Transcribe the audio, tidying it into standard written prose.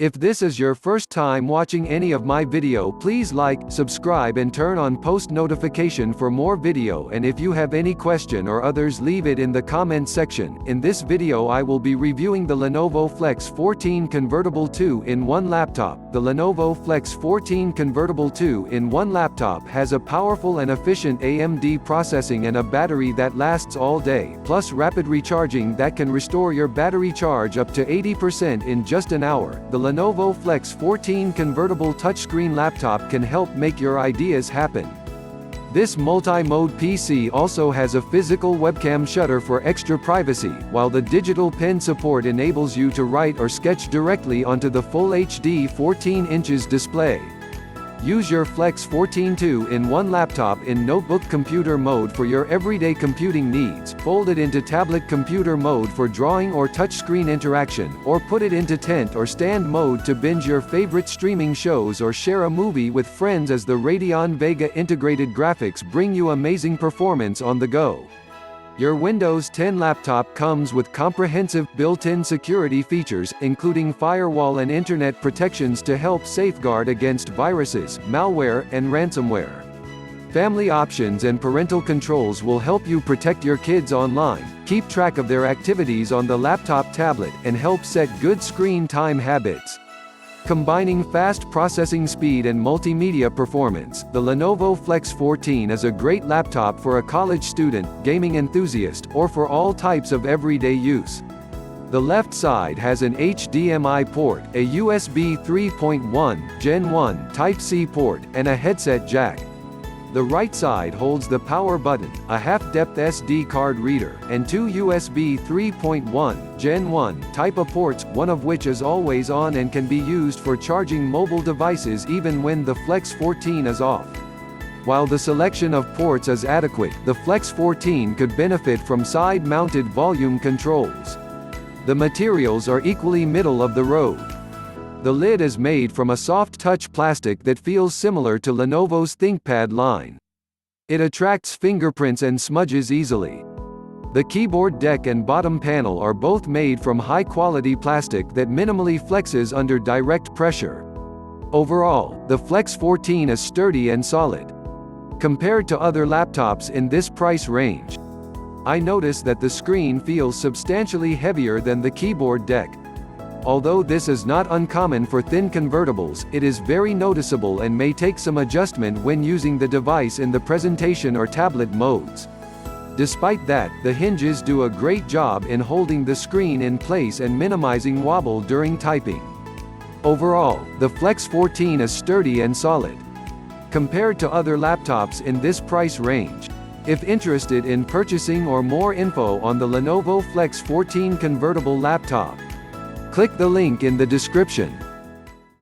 If this is your first time watching any of my video, please like, subscribe and turn on post notification for more video, and if you have any question or others, leave it in the comment section. In this video I will be reviewing the Lenovo Flex 14 Convertible 2-in-1 laptop. The Lenovo Flex 14 Convertible 2-in-1 laptop has a powerful and efficient AMD processing and a battery that lasts all day, plus rapid recharging that can restore your battery charge up to 80% in just an hour. The Lenovo Flex 14 Convertible touchscreen laptop can help make your ideas happen. This multi-mode PC also has a physical webcam shutter for extra privacy, while the digital pen support enables you to write or sketch directly onto the full HD 14 inches display. Use your Flex 14 2-in-1 laptop in notebook computer mode for your everyday computing needs, fold it into tablet computer mode for drawing or touchscreen interaction, or put it into tent or stand mode to binge your favorite streaming shows or share a movie with friends as the Radeon Vega integrated graphics bring you amazing performance on the go. Your Windows 10 laptop comes with comprehensive built-in security features, including firewall and internet protections to help safeguard against viruses, malware, and ransomware. Family options and parental controls will help you protect your kids online, keep track of their activities on the laptop tablet, and help set good screen time habits. Combining fast processing speed and multimedia performance, the Lenovo Flex 14 is a great laptop for a college student, gaming enthusiast, or for all types of everyday use. The left side has an HDMI port, a USB 3.1 Gen 1 Type-C port, and a headset jack. The right side holds the power button, a half-depth SD card reader, and two USB 3.1 Gen 1 Type A ports, one of which is always on and can be used for charging mobile devices even when the Flex 14 is off. While the selection of ports is adequate, the Flex 14 could benefit from side-mounted volume controls. The materials are equally middle of the road. The lid is made from a soft-touch plastic that feels similar to Lenovo's ThinkPad line. It attracts fingerprints and smudges easily. The keyboard deck and bottom panel are both made from high-quality plastic that minimally flexes under direct pressure. Overall, the Flex 14 is sturdy and solid. Compared to other laptops in this price range, I notice that the screen feels substantially heavier than the keyboard deck. Although this is not uncommon for thin convertibles, it is very noticeable and may take some adjustment when using the device in the presentation or tablet modes. Despite that, the hinges do a great job in holding the screen in place and minimizing wobble during typing. Overall, the Flex 14 is sturdy and solid. Compared to other laptops in this price range, if interested in purchasing or more info on the Lenovo Flex 14 Convertible laptop, click the link in the description.